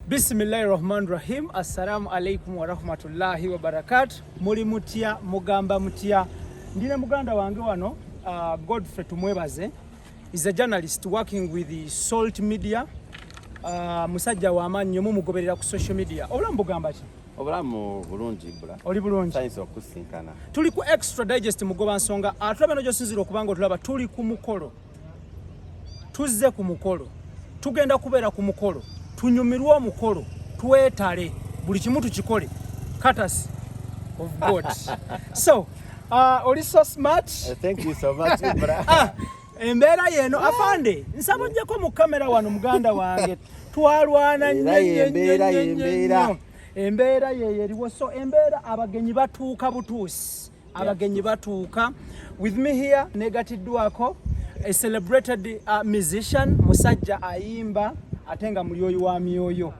Bismillahirrahmanirrahim. Assalamu alaikum wa rahmatullahi wa barakatuh. Muli mutya mugamba mutya. Ndine muganda wange wano Godfrey Tumwebaze is a journalist working with the Salt Media. Musajja wa manyo mumugoberera ku social media. Obulamu bugamba ki? Obulamu bulungi IBRAH. Oli bulungi. Science okusinkana. Tuli ku extra digest mugoba nsonga atulabe no josinzira okubanga tulaba tuli ku mukolo. Tuzze ku mukolo. Tugenda kubeera ku mukolo. Tunyumirwa omukolo twetale buli kimu tukikole courtesy of God. So oli so smart. Thank you so much IBRAH. Embeera yeno afande nsabojjeko mu kamera wano muganda wange twalwana embeera ye eriwo. So embeera abagenyi batuuka butuusi abagenyi batuuka. With me here negatiddwako a celebrated musician musajja ayimba atenga mulyoyo wa myoyo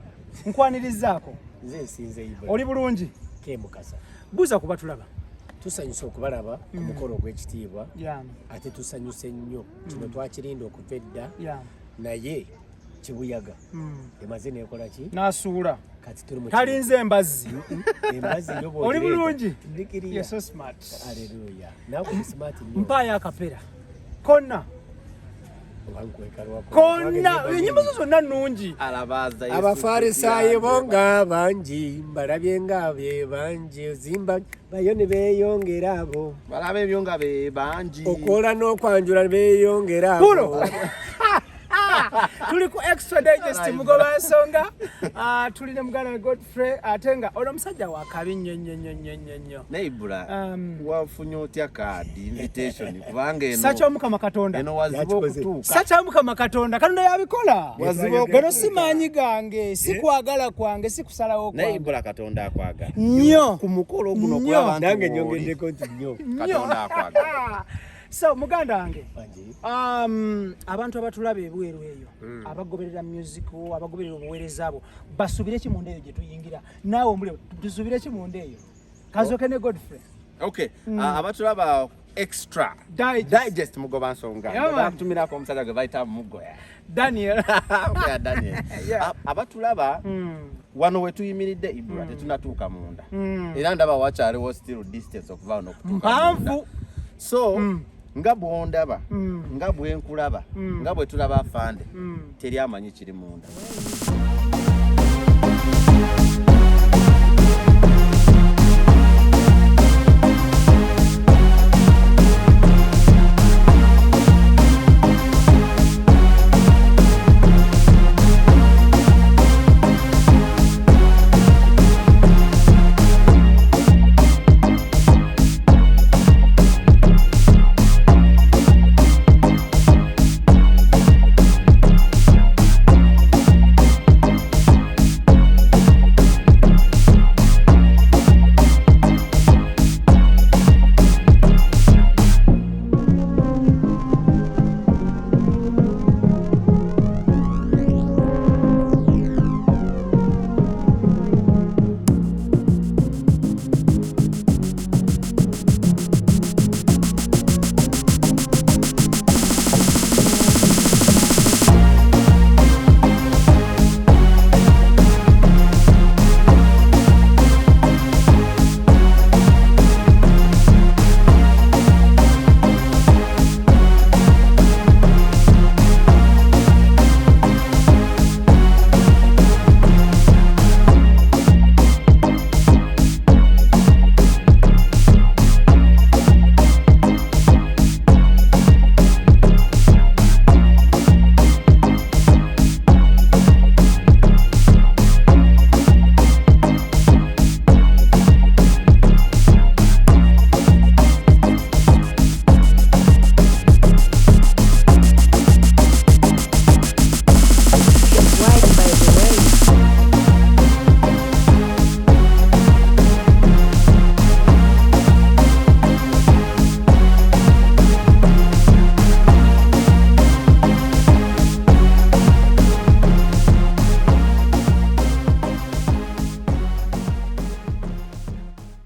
nkwanirizaako nze nsinze IBRAH. Oli bulungi kemukasa buza kuba tulaba tusanyusa okubalaba ku mukolo gw'ekitiibwa yeah. Ate tusanyuse nnyo kino twakirinda okuva edda yeah. Naye kibuyaga emaze nekola ki nasuula kati tuli mu talinze embazzi embazi yobo. Oli bulungi ndikiriya. You're so smart. Hallelujah. Nawe smart nnyo. Mpaya akapera konna enyimba zo zonna nnungi. Abafarisayo bonga bangi balabye nga be bangi zimba bayo ne beeyongera abo balabe ebyonga be bangi okola n'okwanjula ne beeyongera abo. Tuli ku extra digest mugoba nsonga tuline muganda we Godfrey atenga ono musajja wa kabi nnyo ne IBRAH wafunye otya kadi invitation kubanga eno sacha mukama katonda eno wazibo okutuuka sacha mukama katonda katonda yabikola wazibo gano simanyi gange sikwagala kwange sikusalawo kwange ne IBRAH katonda akwagala nnyo ku mukolo guno kwa abantu nange nyongeddeko nti nnyo katonda akwagala. So muganda wange abantu abatulaba ebweru eyo abagoberera music abagoberera obuweereza abo basubire ki munde eyo gye tuyingira naawe omule tusubire ki munde eyo kazoke ne Godfrey. Okay. Abatulaba extra digest mugoba nsonga bakutumirako omusajja gwe bayita mugoya Daniel. Daniel. Yeah. Abatulaba wano wetuyimiridde IBRAH tetunatuuka munda era ndaba wakyaliwo still distance okuva wano okutuuka munda. So nga bwondaba nga bwenkulaba nga bwe tulaba afande teri amanyi kiri munda.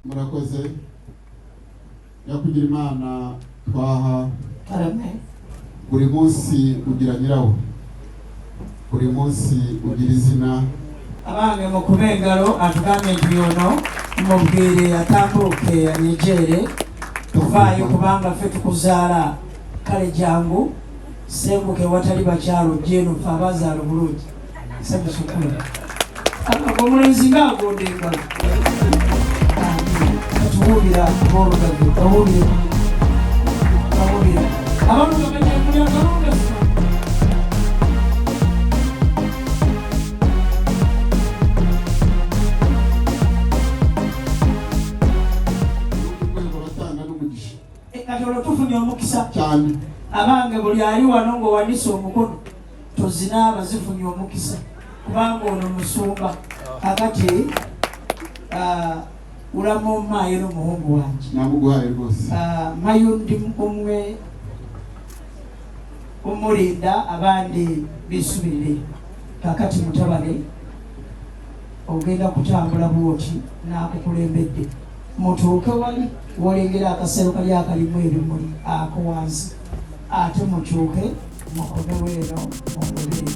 murakoze nyakugira Imana twaha buri munsi ugira nyirawo buri munsi ugira izina abange mukubengalo atugambe nti ono mubwire atambuke yejere tuvaayo kubanga ffe tukuzaala kale jangu sembuke watali bakyalo jeno fe abazaala bulungi sabisukula omulenzi ngaagonda engalo katuwulira aboolugave kawulire abantu bamanyakulya kalunga katolo tufunye omukisa cyane abange buli ali wano ng'owanise omukono tozinaaba zifunye omukisa kubanga ono musumba akati ulamu maayo n'omuhungu wange namuguhaye rwose mayundi umwe umulinda abandi bisubirire kakati mutabale ogenda kutambula bwoti n'akukulembedde mutuuke wali wolengera akasero kali akalimu ebimuli ako wansi ate mukyuke mukomewo eno mumubiri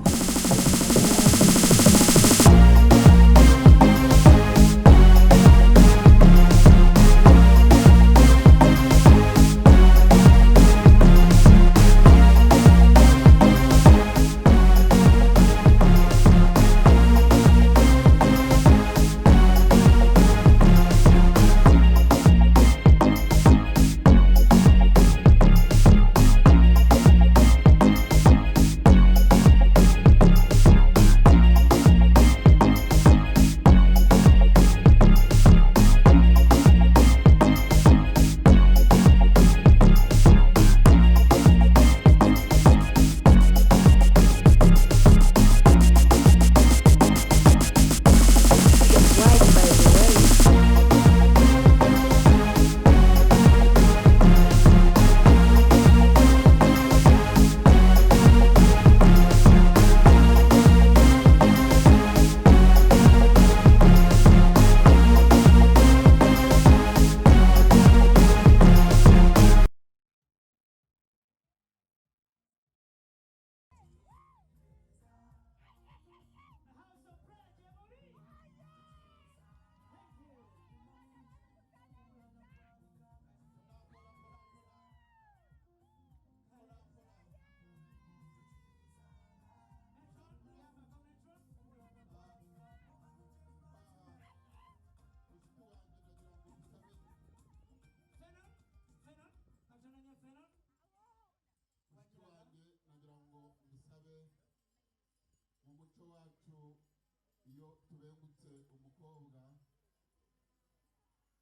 iyo tubengutse umukobwa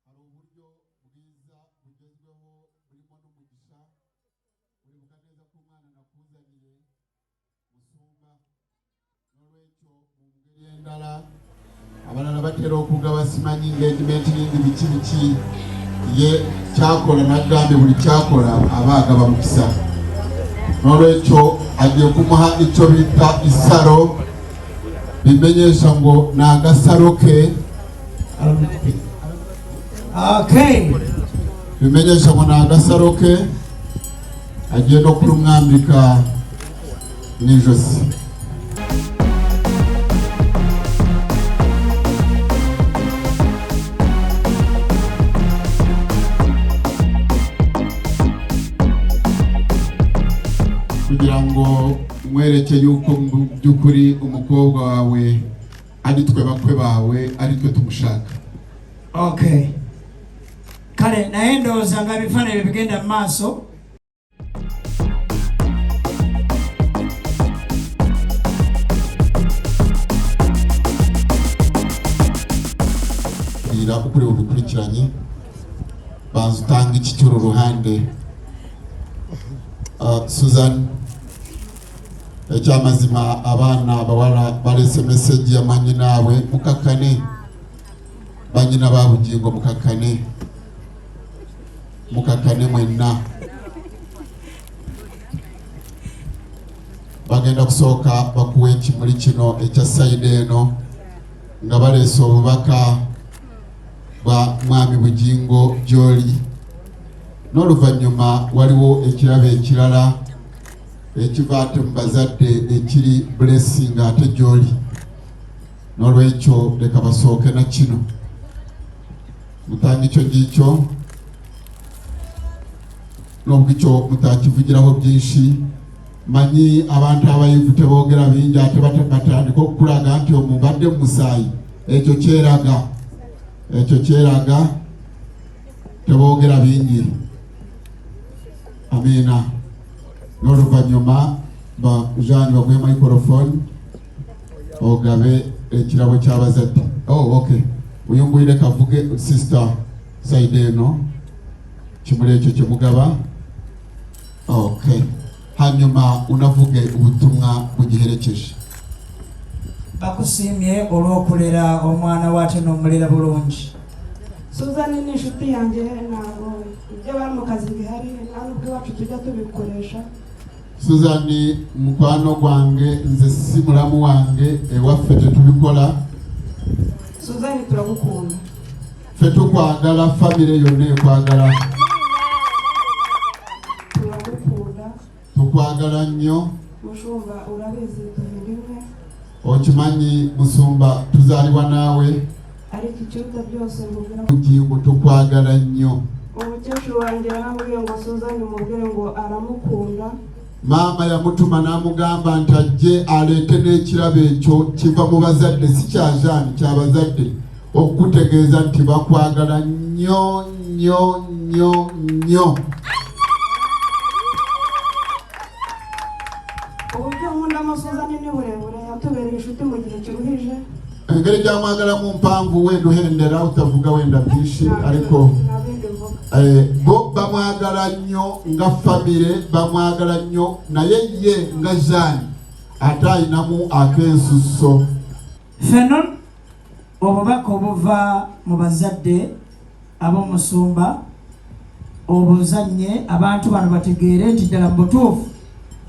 hari uburyo bwiza bugezweho burimo n'umugisha uribuka neza ko umwana nakuzaniye musumba n'olwekyo mu ngeri y'endala abalala batera okugaba simanyi engagement n'indi biki ye kyakola nagambe buli kyakola aba agaba mukisa n'olwekyo agiye kumuha icyo bita isaro bimenyesha ngo nagasaro ke bimenyesha ngo nagasaro ke agiye no kurumwambika n'ijosi kugira ngo mwereke yuko mu by'ukuri umukobwa wawe ari twe bakwe bawe ari twe tumushaka. Okay, kale naye ndowooza nga bifaananyi bigenda mu maaso. ira ukuri ubikurikiranye banza utanga iki cy'uru ruhande. Susan ekyamazima abaana bawala balese message yamanyi nawe mukakane banyina babugingo mukakane mwenna bagenda kusooka bakuwa ekimuli kino ekya side eno nga baleese obubaka bwa mwami bugingo gy'oli n'oluvannyuma waliwo ekirabo ekirala ekiva ate mu bazadde ekiri blessing ate gy'oli Nolwekyo leka basooke na kino mutangi kyo ngikyo n'obwikyo mutakivugiraho byinshi. Manyi abantu abayivu teboogera bingi ate batandika okukulaga nti omubadde mu musaayi. Ekyo kyeraga teboogera bingi. Amiina. N'oluvannyuma Jean bagwe microphone ogabe ekirabo ky'abazadde. Okay. Uyunguyire kavuge sister side eno kimuli ekyo kyemugaba. Okay. Hanyuma unavuge ubutumwa bugiherekeje. Bakusiimye olw'okulera omwana wate n'omulera bulungi. Suzanne ni inshuti yanjye ntabwo ibyo bari mu kazi bihari ntabwo iwacu tujya tubikoresha. Suzanne mukwano gwange nze si mulamu wange ewaffe tetubikola. Suzanne turagukunda. Ffe tukwagala, famire yonna ekwagala. Turagukunda. Tukwagala nnyo. Mushumba urabizi tuvindimwe. Okimanyi Musumba tuzaalibwa naawe. Ariko ikiruta byose mubwira ngo tukwagala nnyo. Umukecuru wanjye yaramubwiye ngo Suzanne mubwire ngo aramukunda. Maama yamutuma n'amugamba nti ajje aleete n'ekirabo ekyo kiva mu bazadde, si kya Jean, ky'abazadde, okutegeeza nti bakwagala nnyo nnyo nnyo nnyo. Uburyo nkundamo Suzanne ni burebure, yatubereye inshuti mu gihe kiruhije. Engeri gy'amwagalamu mpanvu, wenda uhendera utavuga wenda byinshi, ariko bo bamwagala nnyo nga famire, bamwagala nnyo naye ye nga Jean ate ayinamu ak'ensusso. Feno obubaka obuva mu bazadde ab'omusumba obuzanye abantu bano bategeere nti ddala mu butuufu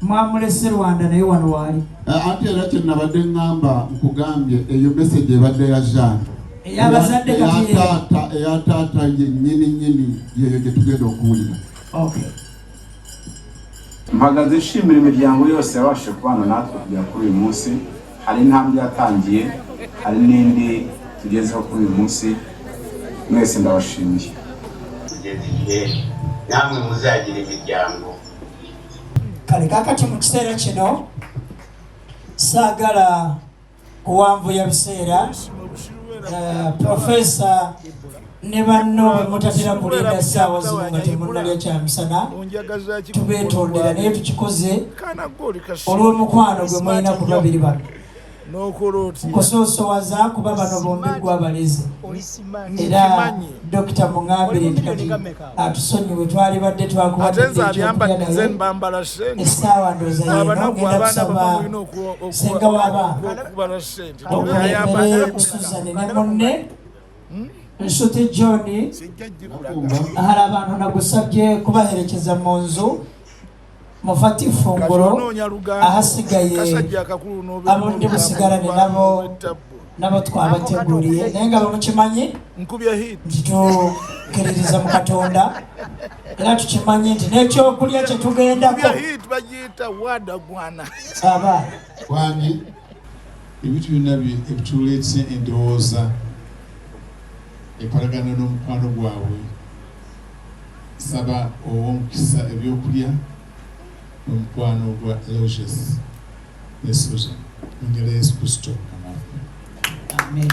mwamulese Rwanda naye wano waali. Ate era kye nabadde ngamba nkugambye eyo message ebadde ya Jean. Ey'abazadde kati eya taata ye nnyini yeyo gye tugenda okuwulira. Okay. Mpagaze nshimira imiryango yose yabashije kubana natwe kugera kuri uyu munsi. Hari intambwe yatangiye, hari n'indi tugezeho kuri uyu munsi. Mwese ndabashimiye. Kugeza igihe namwe muzagira imiryango. Kale kakati mu kiseera kino saagala kuwanvuya biseera. Profesa ne banno mutatera kulinda ssaawa zino nga temunnalya kyamisana tubeetondera naye tukikoze olw'omukwano gwe mulina ku babiri bano. Nkusoosowaza kuba bano bombi gwe abalezi era Dr. Mungambire nti kati atusonyiwe twali badde twakubadde ekyokulya naye essaawa ndooza yeno ngenda kusaba senga w'abaana omulemere ku Suzanne ne munne Nshuti John. Hari abantu nagusabye kubaherekeza mu nzu mufate ifunguro ahasigaye abundi musigarane nabo twabateguriye naye nga bamukimanyi nti tukkiririza mu Katonda era tukimanyi nti n'ekyokulya kye tugendako Wani ebintu byonna ebituleetse endowooza ekolagana n'omukwano gwabwe saba ow'omukisa ebyokulya n'omukwano gwa Eloges ne Susan mu nnyala Yesu Kristo. Amen.